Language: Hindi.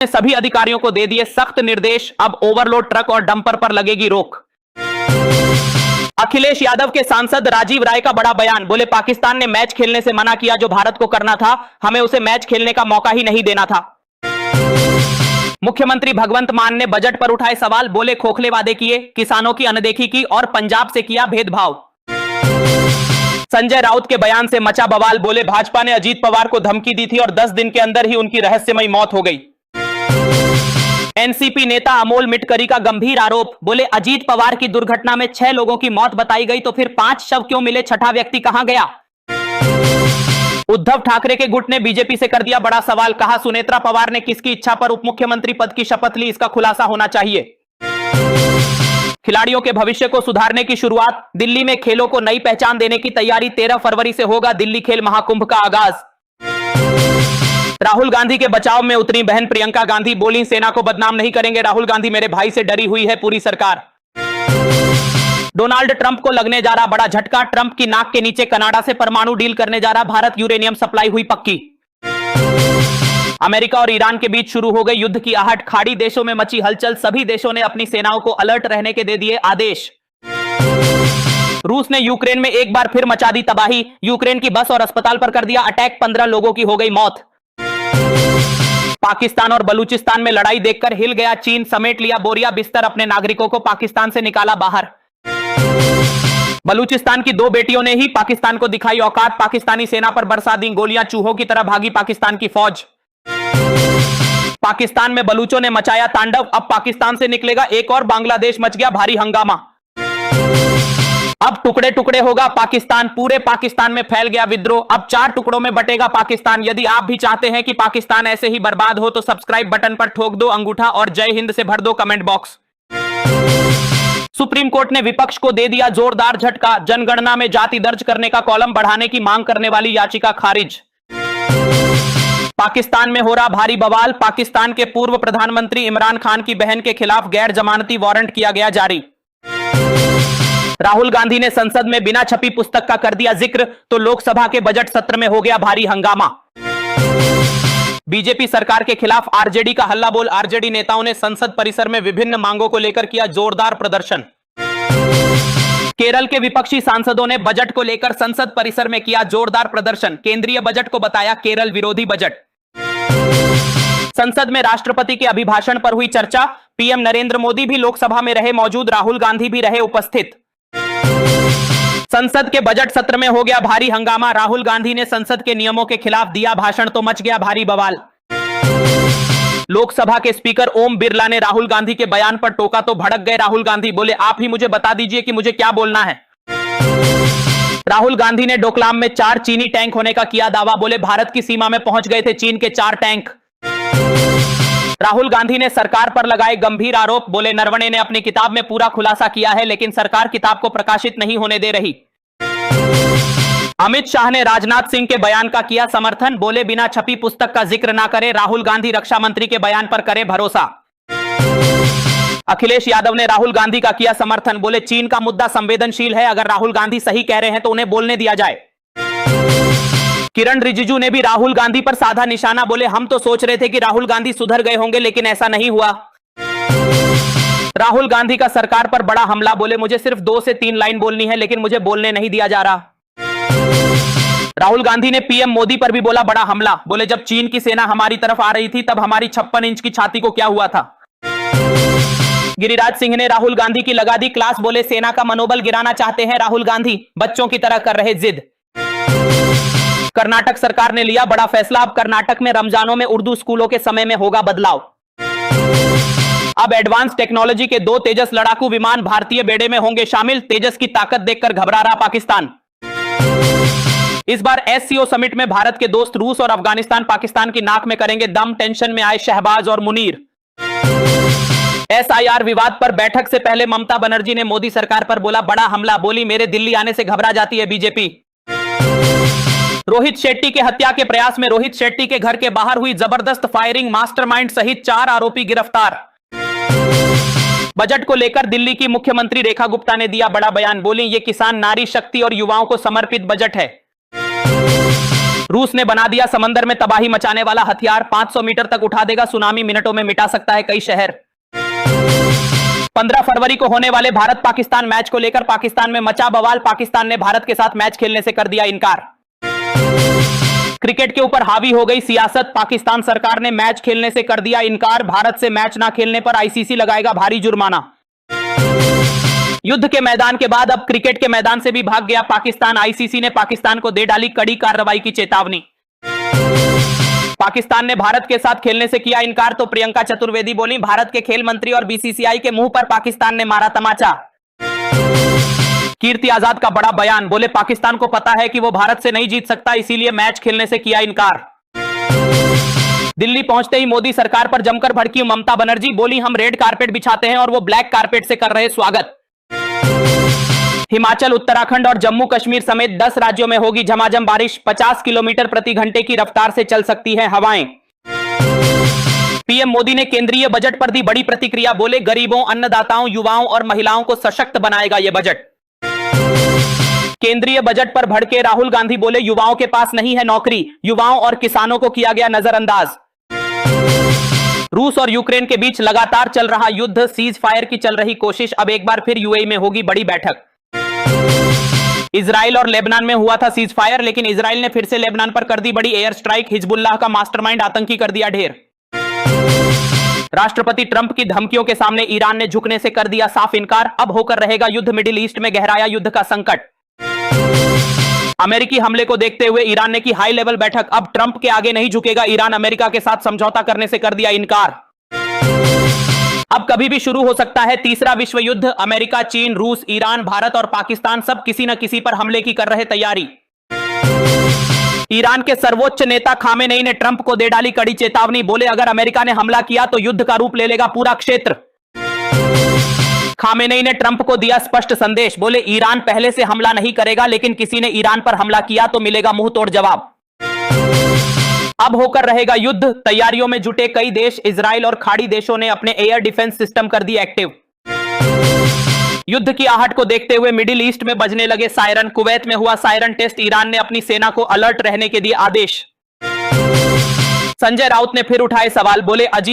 ने सभी अधिकारियों को दे दिए सख्त निर्देश, अब ओवरलोड ट्रक और डंपर पर लगेगी रोक। अखिलेश यादव के सांसद राजीव राय का बड़ा बयान, बोले पाकिस्तान ने मैच खेलने से मना किया जो भारत को करना था, हमें उसे मैच खेलने का मौका ही नहीं देना था। मुख्यमंत्री भगवंत मान ने बजट पर उठाए सवाल, बोले खोखले वादे किए, किसानों की अनदेखी की और पंजाब से किया भेदभाव। संजय राउत के बयान से मचा बवाल, बोले भाजपा ने अजीत पवार को धमकी दी थी और 10 दिन के अंदर ही उनकी रहस्यमयी मौत हो गई। एनसीपी नेता अमोल मिटकरी का गंभीर आरोप, बोले अजीत पवार की दुर्घटना में 6 लोगों की मौत बताई गई तो फिर 5 शव क्यों मिले, छठा व्यक्ति कहां गया। उद्धव ठाकरे के गुट ने बीजेपी से कर दिया बड़ा सवाल, कहा सुनेत्रा पवार ने किसकी इच्छा पर उपमुख्यमंत्री पद की शपथ ली, इसका खुलासा होना चाहिए। खिलाड़ियों के भविष्य को सुधारने की शुरुआत, दिल्ली में खेलों को नई पहचान देने की तैयारी, 13 फरवरी से होगा दिल्ली खेल महाकुंभ का आगाज। राहुल गांधी के बचाव में उतरी बहन प्रियंका गांधी, बोली सेना को बदनाम नहीं करेंगे राहुल गांधी, मेरे भाई से डरी हुई है पूरी सरकार। डोनाल्ड ट्रंप को लगने जा रहा बड़ा झटका, ट्रंप की नाक के नीचे कनाडा से परमाणु डील करने जा रहा भारत, यूरेनियम सप्लाई हुई पक्की। अमेरिका और ईरान के बीच शुरू हो गई युद्ध की आहट, खाड़ी देशों में मची हलचल, सभी देशों ने अपनी सेनाओं को अलर्ट रहने के दे दिए आदेश। रूस ने यूक्रेन में एक बार फिर मचा दी तबाही, यूक्रेन की बस और अस्पताल पर कर दिया अटैक, 15 लोगों की हो गई मौत। पाकिस्तान और बलूचिस्तान में लड़ाई देखकर हिल गया चीन, समेट लिया बोरिया बिस्तर, अपने नागरिकों को पाकिस्तान से निकाला बाहर। बलूचिस्तान की 2 बेटियों ने ही पाकिस्तान को दिखाई औकात, पाकिस्तानी सेना पर बरसा दी गोलियां, चूहों की तरह भागी पाकिस्तान की फौज। पाकिस्तान में बलूचों ने मचाया तांडव, अब पाकिस्तान से निकलेगा एक और बांग्लादेश, मच गया भारी हंगामा। अब टुकड़े टुकड़े होगा पाकिस्तान, पूरे पाकिस्तान में फैल गया विद्रोह, अब 4 टुकड़ों में बटेगा पाकिस्तान। यदि आप भी चाहते हैं कि पाकिस्तान ऐसे ही बर्बाद हो तो सब्सक्राइब बटन पर ठोक दो अंगूठा और जय हिंद से भर दो कमेंट बॉक्स। सुप्रीम कोर्ट ने विपक्ष को दे दिया जोरदार झटका, जनगणना में जाति दर्ज करने का कॉलम बढ़ाने की मांग करने वाली याचिका खारिज। पाकिस्तान में हो रहा भारी बवाल, पाकिस्तान के पूर्व प्रधानमंत्री इमरान खान की बहन के खिलाफ गैर जमानती वारंट किया गया जारी। राहुल गांधी ने संसद में बिना छपी पुस्तक का कर दिया जिक्र, तो लोकसभा के बजट सत्र में हो गया भारी हंगामा। बीजेपी सरकार के खिलाफ आरजेडी का हल्ला बोल, आरजेडी नेताओं ने संसद परिसर में विभिन्न मांगों को लेकर किया जोरदार प्रदर्शन। केरल के विपक्षी सांसदों ने बजट को लेकर संसद परिसर में किया जोरदार प्रदर्शन, केंद्रीय बजट को बताया केरल विरोधी बजट। संसद में राष्ट्रपति के अभिभाषण पर हुई चर्चा, पीएम नरेंद्र मोदी भी लोकसभा में रहे मौजूद, राहुल गांधी भी रहे उपस्थित। संसद के बजट सत्र में हो गया भारी हंगामा, राहुल गांधी ने संसद के नियमों के खिलाफ दिया भाषण तो मच गया भारी बवाल। लोकसभा के स्पीकर ओम बिरला ने राहुल गांधी के बयान पर टोका तो भड़क गए राहुल गांधी, बोले आप ही मुझे बता दीजिए कि मुझे क्या बोलना है। राहुल गांधी ने डोकलाम में 4 चीनी टैंक होने का किया दावा, बोले भारत की सीमा में पहुंच गए थे चीन के 4 टैंक। राहुल गांधी ने सरकार पर लगाए गंभीर आरोप, बोले नरवणे ने अपनी किताब में पूरा खुलासा किया है लेकिन सरकार किताब को प्रकाशित नहीं होने दे रही। अमित शाह ने राजनाथ सिंह के बयान का किया समर्थन, बोले बिना छपी पुस्तक का जिक्र ना करे, राहुल गांधी रक्षा मंत्री के बयान पर करे भरोसा। अखिलेश यादव ने राहुल गांधी का किया समर्थन, बोले चीन का मुद्दा संवेदनशील है, अगर राहुल गांधी सही कह रहे हैं तो उन्हें बोलने दिया जाए। किरण रिजिजू ने भी राहुल गांधी पर साधा निशाना, बोले हम तो सोच रहे थे कि राहुल गांधी सुधर गए होंगे लेकिन ऐसा नहीं हुआ। राहुल गांधी का सरकार पर बड़ा हमला, बोले मुझे सिर्फ 2 से 3 लाइन बोलनी है लेकिन मुझे बोलने नहीं दिया जा रहा। राहुल गांधी ने पीएम मोदी पर भी बोला बड़ा हमला, बोले जब चीन की सेना हमारी तरफ आ रही थी तब हमारी 56 इंच की छाती को क्या हुआ था। गिरिराज सिंह ने राहुल गांधी की लगा दी क्लास, बोले सेना का मनोबल गिराना चाहते हैं राहुल गांधी, बच्चों की तरह कर रहे जिद। कर्नाटक सरकार ने लिया बड़ा फैसला, अब कर्नाटक में रमजानों में उर्दू स्कूलों के समय में होगा बदलाव। अब एडवांस टेक्नोलॉजी के 2 तेजस लड़ाकू विमान भारतीय बेड़े में होंगे शामिल, तेजस की ताकत देखकर घबरा रहा पाकिस्तान। इस बार एससीओ समिट में भारत के दोस्त रूस और अफगानिस्तान पाकिस्तान की नाक में करेंगे दम, टेंशन में आए शहबाज और मुनीर। एसआईआर विवाद पर बैठक से पहले ममता बनर्जी ने मोदी सरकार पर बोला बड़ा हमला, बोली मेरे दिल्ली आने से घबरा जाती है बीजेपी। रोहित शेट्टी के हत्या के प्रयास में रोहित शेट्टी के घर के बाहर हुई जबरदस्त फायरिंग, मास्टरमाइंड सहित 4 आरोपी गिरफ्तार। बजट को लेकर दिल्ली की मुख्यमंत्री रेखा गुप्ता ने दिया बड़ा बयान, बोली ये किसान नारी शक्ति और युवाओं को समर्पित बजट है। रूस ने बना दिया समंदर में तबाही मचाने वाला हथियार, 500 मीटर तक उठा देगा सुनामी, मिनटों में मिटा सकता है कई शहर। 15 फरवरी को होने वाले भारत पाकिस्तान मैच को लेकर पाकिस्तान में मचा बवाल, पाकिस्तान ने भारत के साथ मैच खेलने से कर दिया इनकार। क्रिकेट के ऊपर हावी हो गई सियासत, पाकिस्तान सरकार ने मैच खेलने से कर दिया इनकार, भारत से मैच ना खेलने पर आईसीसी लगाएगा भारी जुर्माना। युद्ध के मैदान के बाद अब क्रिकेट के मैदान से भी भाग गया पाकिस्तान, आईसीसी ने पाकिस्तान को दे डाली कड़ी कार्रवाई की चेतावनी। पाकिस्तान ने भारत के साथ खेलने से किया इनकार तो प्रियंका चतुर्वेदी बोली, भारत के खेल मंत्री और बीसीसीआई के मुंह पर पाकिस्तान ने मारा तमाचा। कीर्ति आजाद का बड़ा बयान, बोले पाकिस्तान को पता है कि वो भारत से नहीं जीत सकता, इसीलिए मैच खेलने से किया इनकार। दिल्ली पहुंचते ही मोदी सरकार पर जमकर भड़की ममता बनर्जी, बोली हम रेड कारपेट बिछाते हैं और वो ब्लैक कारपेट से कर रहे स्वागत। हिमाचल, उत्तराखंड और जम्मू कश्मीर समेत 10 राज्यों में होगी झमाझम बारिश, 50 किलोमीटर प्रति घंटे की रफ्तार से चल सकती हैं हवाएं। पीएम मोदी ने केंद्रीय बजट पर दी बड़ी प्रतिक्रिया, बोले गरीबों, अन्नदाताओं, युवाओं और महिलाओं को सशक्त बनाएगा यह बजट। केंद्रीय बजट पर भड़के राहुल गांधी, बोले युवाओं के पास नहीं है नौकरी, युवाओं और किसानों को किया गया नजरअंदाज। रूस और यूक्रेन के बीच लगातार चल रहा युद्ध, सीज फायर की चल रही कोशिश, अब एक बार फिर यूएई में होगी बड़ी बैठक। इजराइल और लेबनान में हुआ था सीज फायर, लेकिन इजराइल ने फिर से लेबनान पर कर दी बड़ी एयर स्ट्राइक, हिजबुल्लाह का मास्टरमाइंड आतंकी कर दिया ढेर। राष्ट्रपति ट्रंप की धमकियों के सामने ईरान ने झुकने से कर दिया साफ इनकार, अब होकर रहेगा युद्ध, मिडिल ईस्ट में गहराया युद्ध का संकट। अमेरिकी हमले को देखते हुए ईरान ने की हाई लेवल बैठक, अब ट्रंप के आगे नहीं झुकेगा ईरान, अमेरिका के साथ समझौता करने से कर दिया इनकार। अब कभी भी शुरू हो सकता है तीसरा विश्व युद्ध, अमेरिका, चीन, रूस, ईरान, भारत और पाकिस्तान सब किसी न किसी पर हमले की कर रहे तैयारी। ईरान के सर्वोच्च नेता खामेनेई ने ट्रंप को दे डाली कड़ी चेतावनी, बोले अगर अमेरिका ने हमला किया तो युद्ध का रूप ले लेगा पूरा क्षेत्र। खामेनेई ने ट्रंप को दिया स्पष्ट संदेश, बोले ईरान पहले से हमला नहीं करेगा, लेकिन किसी ने ईरान पर हमला किया तो मिलेगा मुंह तोड़ जवाब। अब होकर रहेगा युद्ध, तैयारियों में जुटे कई देश, इजराइल और खाड़ी देशों ने अपने एयर डिफेंस सिस्टम कर दिए एक्टिव। युद्ध की आहट को देखते हुए मिडिल ईस्ट में बजने लगे सायरन, कुवैत में हुआ सायरन टेस्ट, ईरान ने अपनी सेना को अलर्ट रहने के दिए आदेश। संजय राउत ने फिर उठाए सवाल, बोले अजीत